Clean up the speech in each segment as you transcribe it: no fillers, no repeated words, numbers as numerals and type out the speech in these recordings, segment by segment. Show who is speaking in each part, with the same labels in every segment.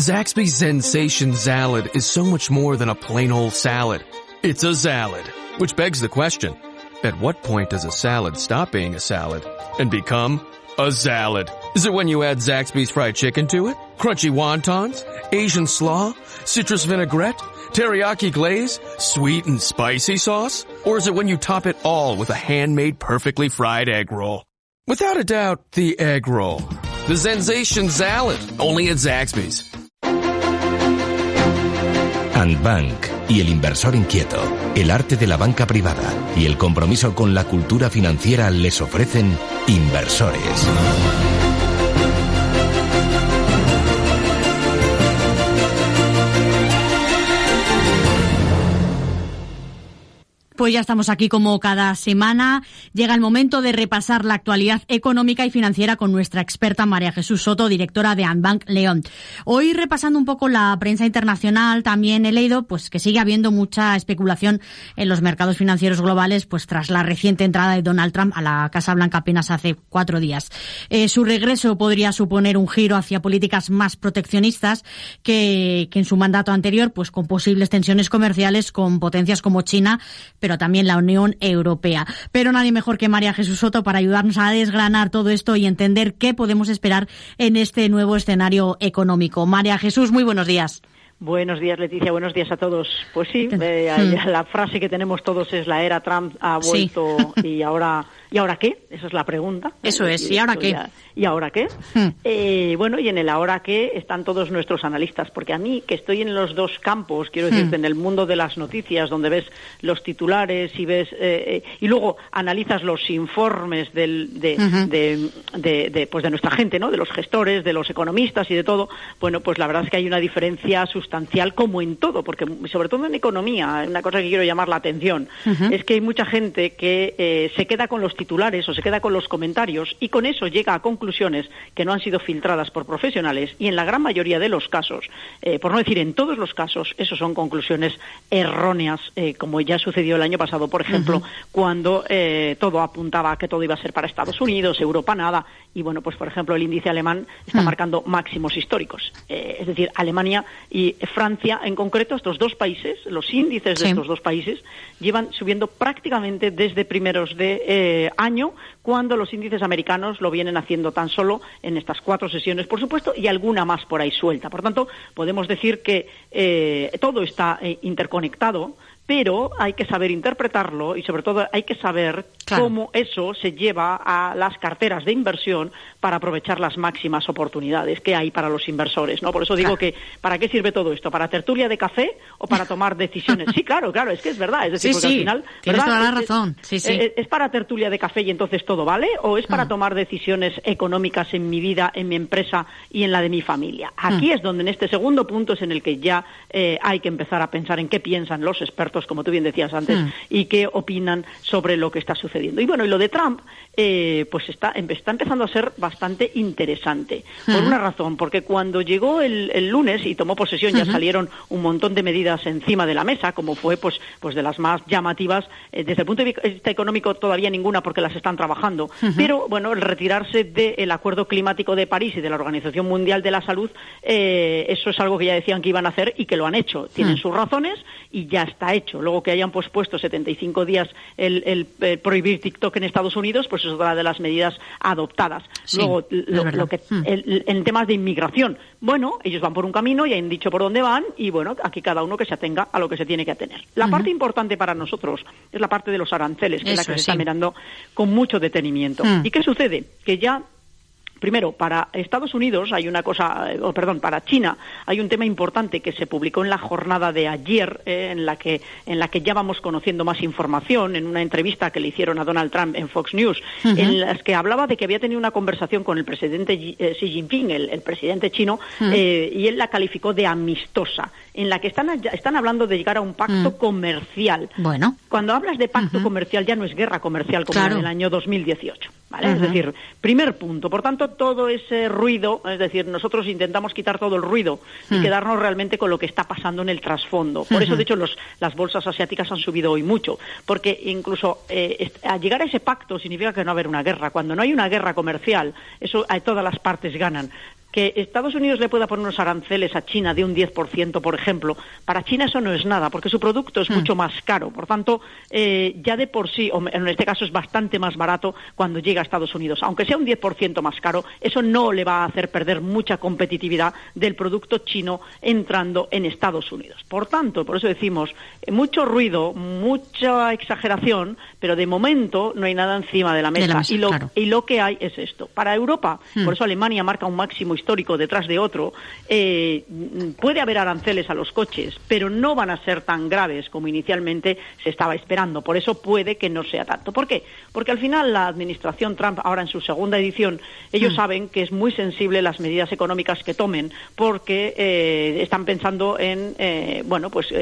Speaker 1: Zaxby's Sensation Salad is so much more than a plain old salad. It's a salad, which begs the question, at what point does a salad stop being a salad and become a salad? Is it when you add Zaxby's fried chicken to it? Crunchy wontons? Asian slaw? Citrus vinaigrette? Teriyaki glaze? Sweet and spicy sauce? Or is it when you top it all with a handmade perfectly fried egg roll? Without a doubt, the egg roll. The Sensation Salad, only at Zaxby's.
Speaker 2: Andbank y el inversor inquieto, el arte de la banca privada y el compromiso con la cultura financiera les ofrecen Inversores.
Speaker 3: Pues ya estamos aquí como cada semana. Llega el momento de repasar la actualidad económica y financiera con nuestra experta María Jesús Soto, directora de Andbank León. Hoy repasando un poco la prensa internacional, también he leído pues que sigue habiendo mucha especulación en los mercados financieros globales pues tras la reciente entrada de Donald Trump a la Casa Blanca apenas hace 4 días. Su regreso podría suponer un giro hacia políticas más proteccionistas que en su mandato anterior, pues con posibles tensiones comerciales con potencias como China, pero también la Unión Europea. Pero nadie mejor que María Jesús Soto para ayudarnos a desgranar todo esto y entender qué podemos esperar en este nuevo escenario económico. María Jesús, muy buenos días.
Speaker 4: Buenos días, Leticia. Buenos días a todos. Pues sí, la frase que tenemos todos es la era Trump ha vuelto y ahora qué? Esa es la pregunta.
Speaker 3: Eso es. ¿Y ahora qué?
Speaker 4: ¿Y ahora qué? Bueno, y en el ahora qué están todos nuestros analistas, porque a mí, que estoy en los dos campos, quiero decirte, en el mundo de las noticias, donde ves los titulares y ves y luego analizas los informes de nuestra gente, ¿no? De los gestores, de los economistas y de todo. Bueno, pues la verdad es que hay una diferencia sustancial como en todo, porque sobre todo en economía, una cosa que quiero llamar la atención es que hay mucha gente que se queda con los titulares o se queda con los comentarios y con eso llega a conclusiones que no han sido filtradas por profesionales y en la gran mayoría de los casos, por no decir en todos los casos, eso son conclusiones erróneas, como ya sucedió el año pasado, por ejemplo, cuando todo apuntaba a que todo iba a ser para Estados Unidos, Europa nada, y bueno, pues por ejemplo el índice alemán está marcando máximos históricos, es decir, Alemania y Francia en concreto, estos dos países, los índices de estos dos países llevan subiendo prácticamente desde primeros de año, cuando los índices americanos lo vienen haciendo tan solo en estas 4 sesiones, por supuesto, y alguna más por ahí suelta. Por tanto, podemos decir que todo está interconectado, pero hay que saber interpretarlo y sobre todo hay que saber cómo eso se lleva a las carteras de inversión para aprovechar las máximas oportunidades que hay para los inversores, ¿no? Por eso digo que ¿para qué sirve todo esto? ¿Para tertulia de café o para tomar decisiones? Sí, claro, es que es verdad, es decir, porque al final,
Speaker 3: tienes toda la razón.
Speaker 4: ¿Es para tertulia de café y entonces todo vale? ¿O es para tomar decisiones económicas en mi vida, en mi empresa y en la de mi familia? Aquí es donde en este segundo punto es en el que ya hay que empezar a pensar en qué piensan los expertos, como tú bien decías antes, y qué opinan sobre lo que está sucediendo. Y bueno, y lo de Trump, pues está empezando a ser bastante interesante. Por una razón, porque cuando llegó el lunes y tomó posesión ya salieron un montón de medidas encima de la mesa, como fue pues de las más llamativas, desde el punto de vista económico todavía ninguna porque las están trabajando, pero bueno, el retirarse del Acuerdo Climático de París y de la Organización Mundial de la Salud, eso es algo que ya decían que iban a hacer y que lo han hecho. Tienen sus razones y ya está hecho. Luego que hayan puesto 75 días el prohibir TikTok en Estados Unidos, pues es otra de las medidas adoptadas. Luego, en temas de inmigración, bueno, ellos van por un camino y han dicho por dónde van y bueno, aquí cada uno que se atenga a lo que se tiene que atener. La parte importante para nosotros es la parte de los aranceles, que es la que se está mirando con mucho detenimiento. ¿Y qué sucede? Que ya primero, para Estados Unidos hay una cosa, para China hay un tema importante que se publicó en la jornada de ayer, en la que ya vamos conociendo más información, en una entrevista que le hicieron a Donald Trump en Fox News, en las que hablaba de que había tenido una conversación con el presidente Xi Jinping, el presidente chino, y él la calificó de amistosa, en la que están hablando de llegar a un pacto comercial.
Speaker 3: Bueno.
Speaker 4: Cuando hablas de pacto comercial ya no es guerra comercial como en el año 2018. ¿Vale? Es decir, primer punto. Por tanto, todo ese ruido, es decir, nosotros intentamos quitar todo el ruido y quedarnos realmente con lo que está pasando en el trasfondo. Por eso, de hecho, las bolsas asiáticas han subido hoy mucho, porque incluso a llegar a ese pacto significa que no va a haber una guerra. Cuando no hay una guerra comercial, eso todas las partes ganan. Que Estados Unidos le pueda poner unos aranceles a China de un 10%, por ejemplo, para China eso no es nada, porque su producto es mucho más caro. Por tanto, ya de por sí, o en este caso es bastante más barato cuando llega a Estados Unidos. Aunque sea un 10% más caro, eso no le va a hacer perder mucha competitividad del producto chino entrando en Estados Unidos. Por tanto, por eso decimos, mucho ruido, mucha exageración, pero de momento no hay nada encima de la mesa. Y lo que hay es esto. Para Europa, por eso Alemania marca un máximo histórico detrás de otro, puede haber aranceles a los coches, pero no van a ser tan graves como inicialmente se estaba esperando. Por eso puede que no sea tanto. ¿Por qué? Porque al final la administración Trump, ahora en su segunda edición, ellos saben que es muy sensible las medidas económicas que tomen, porque están pensando en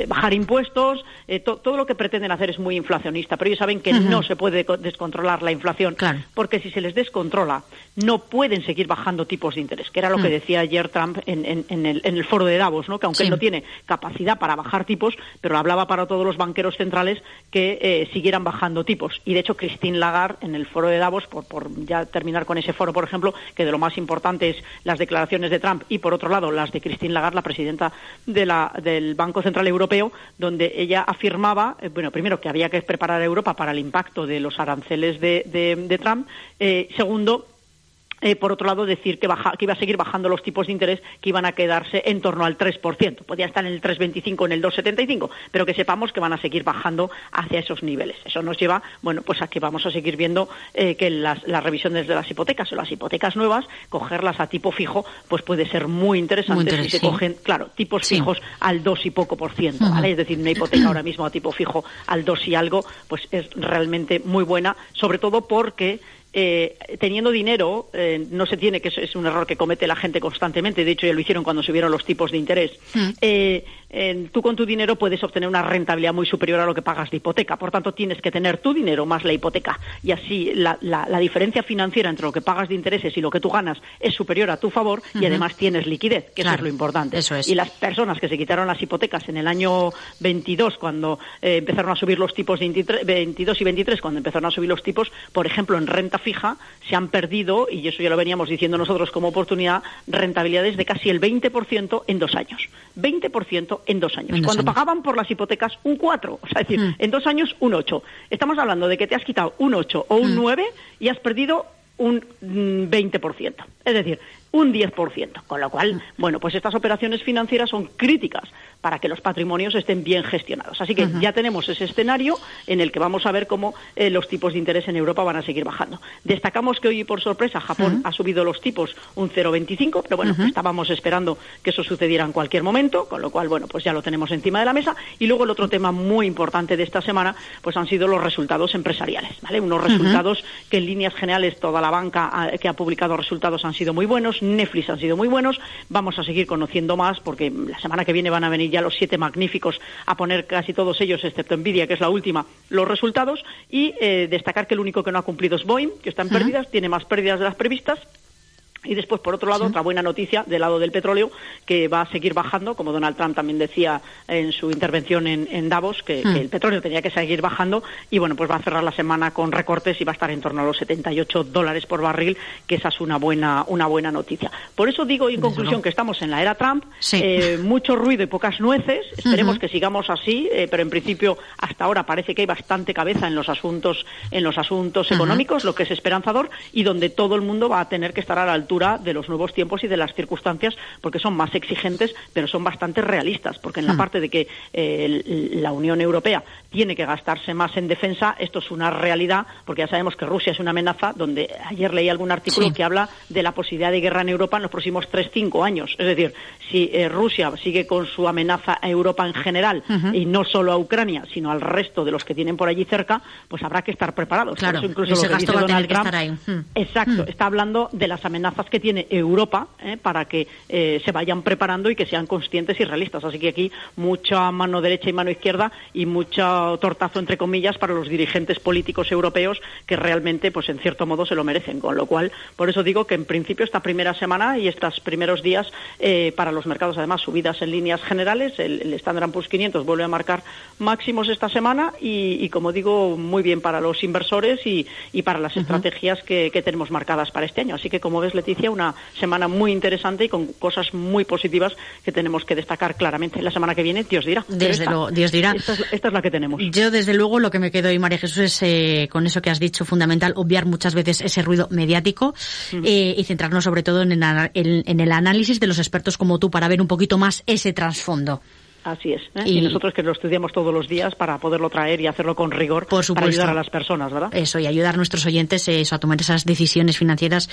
Speaker 4: bajar impuestos, todo lo que pretenden hacer es muy inflacionista, pero ellos saben que no se puede descontrolar la inflación, porque si se les descontrola, no pueden seguir bajando tipos de interés, que era lo que decía ayer Trump en el foro de Davos, ¿no? Que aunque él no tiene capacidad para bajar tipos, pero hablaba para todos los banqueros centrales que siguieran bajando tipos. Y de hecho Christine Lagarde en el foro de Davos, por ya terminar con ese foro, por ejemplo, que de lo más importante es las declaraciones de Trump y por otro lado las de Christine Lagarde, la presidenta del Banco Central Europeo, donde ella afirmaba, primero que había que preparar a Europa para el impacto de los aranceles de Trump, segundo, por otro lado, decir que iba a seguir bajando los tipos de interés, que iban a quedarse en torno al 3%. Podía estar en el 3,25, en el 2,75, pero que sepamos que van a seguir bajando hacia esos niveles. Eso nos lleva, pues a que vamos a seguir viendo que las revisiones de las hipotecas o las hipotecas nuevas, cogerlas a tipo fijo, pues puede ser muy interesante si se cogen, tipos fijos al 2 y poco %, ¿vale? Es decir, una hipoteca ahora mismo a tipo fijo al 2 y algo, pues es realmente muy buena, sobre todo porque teniendo dinero, no se tiene, que es un error que comete la gente constantemente, de hecho ya lo hicieron cuando subieron los tipos de interés, tú con tu dinero puedes obtener una rentabilidad muy superior a lo que pagas de hipoteca, por tanto tienes que tener tu dinero más la hipoteca, y así la diferencia financiera entre lo que pagas de intereses y lo que tú ganas es superior a tu favor, y además tienes liquidez, que eso es lo importante.
Speaker 3: Eso es.
Speaker 4: Y las personas que se quitaron las hipotecas en el año 22, cuando empezaron a subir los tipos de 22 y 23, cuando empezaron a subir los tipos, por ejemplo, en renta fija, se han perdido, y eso ya lo veníamos diciendo nosotros como oportunidad, rentabilidades de casi el 20% en 2 años. 20% en 2 años. Cuando pagaban por las hipotecas un 4, o sea, es decir, en 2 años un 8. Estamos hablando de que te has quitado un 8 o un 9 y has perdido un 20%. Es decir, un 10%. Con lo cual, pues estas operaciones financieras son críticas para que los patrimonios estén bien gestionados. Así que ya tenemos ese escenario en el que vamos a ver cómo los tipos de interés en Europa van a seguir bajando. Destacamos que hoy, por sorpresa, Japón ha subido los tipos un 0,25, pero estábamos esperando que eso sucediera en cualquier momento, con lo cual, pues ya lo tenemos encima de la mesa. Y luego el otro tema muy importante de esta semana, pues han sido los resultados empresariales, ¿vale? Unos resultados que en líneas generales toda la banca que ha publicado resultados han sido muy buenos, Netflix han sido muy buenos, vamos a seguir conociendo más porque la semana que viene van a venir ya los 7 magníficos a poner casi todos ellos, excepto Nvidia, que es la última, los resultados, y destacar que el único que no ha cumplido es Boeing, que está en pérdidas, tiene más pérdidas de las previstas. Y después, por otro lado, otra buena noticia del lado del petróleo, que va a seguir bajando, como Donald Trump también decía en su intervención en Davos, que el petróleo tenía que seguir bajando, y pues va a cerrar la semana con recortes y va a estar en torno a los $78 por barril, que esa es una buena noticia. Por eso digo, en conclusión, que estamos en la era Trump, mucho ruido y pocas nueces, esperemos que sigamos así, pero en principio, hasta ahora parece que hay bastante cabeza en los asuntos económicos, lo que es esperanzador, y donde todo el mundo va a tener que estar a la altura de los nuevos tiempos y de las circunstancias, porque son más exigentes, pero son bastante realistas, porque en la parte de que la Unión Europea tiene que gastarse más en defensa, esto es una realidad, porque ya sabemos que Rusia es una amenaza, donde ayer leí algún artículo que habla de la posibilidad de guerra en Europa en los próximos 3-5 años. Es decir, si Rusia sigue con su amenaza a Europa en general, y no solo a Ucrania, sino al resto de los que tienen por allí cerca, pues habrá que estar preparados.
Speaker 3: Claro,
Speaker 4: por eso incluso
Speaker 3: ese
Speaker 4: lo que
Speaker 3: gasto
Speaker 4: dice
Speaker 3: va a tener
Speaker 4: Donald
Speaker 3: que
Speaker 4: Trump,
Speaker 3: estar ahí.
Speaker 4: Exacto, está hablando de las amenazas que tiene Europa para que se vayan preparando y que sean conscientes y realistas. Así que aquí mucha mano derecha y mano izquierda y mucho tortazo, entre comillas, para los dirigentes políticos europeos que realmente, pues en cierto modo, se lo merecen. Con lo cual, por eso digo que en principio esta primera semana y estos primeros días para los mercados, además, subidas en líneas generales. El Standard & Poor's 500 vuelve a marcar máximos esta semana y como digo, muy bien para los inversores y para las estrategias que tenemos marcadas para este año. Así que, como ves, Leticia, Leticia, una semana muy interesante y con cosas muy positivas que tenemos que destacar claramente. La semana que viene, Dios dirá.
Speaker 3: Dios dirá.
Speaker 4: Esta es la que tenemos.
Speaker 3: Yo, desde luego, lo que me quedo hoy, María Jesús, es con eso que has dicho, fundamental, obviar muchas veces ese ruido mediático y centrarnos sobre todo en el análisis de los expertos como tú para ver un poquito más ese trasfondo.
Speaker 4: Así es. Y nosotros que lo estudiamos todos los días para poderlo traer y hacerlo con rigor,
Speaker 3: por supuesto,
Speaker 4: para ayudar a las personas, ¿verdad?
Speaker 3: Eso, y ayudar a nuestros oyentes a tomar esas decisiones financieras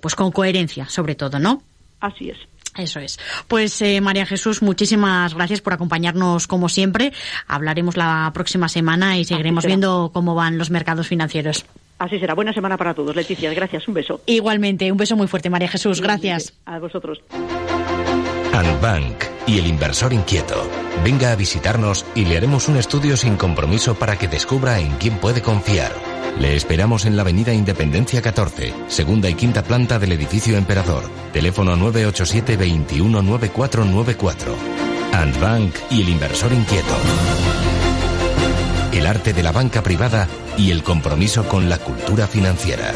Speaker 3: pues con coherencia, sobre todo, ¿no?
Speaker 4: Así es.
Speaker 3: Eso es. Pues María Jesús, muchísimas gracias por acompañarnos como siempre. Hablaremos la próxima semana y seguiremos viendo cómo van los mercados financieros.
Speaker 4: Así será. Buena semana para todos. Leticia, gracias. Un beso.
Speaker 3: Igualmente, un beso muy fuerte, María Jesús. Gracias.
Speaker 4: A vosotros.
Speaker 2: Andbank y el inversor inquieto. Venga a visitarnos y le haremos un estudio sin compromiso para que descubra en quién puede confiar. Le esperamos en la avenida Independencia 14, segunda y quinta planta del edificio Emperador. Teléfono 987 21 9494. Andbank y el inversor inquieto. El arte de la banca privada y el compromiso con la cultura financiera.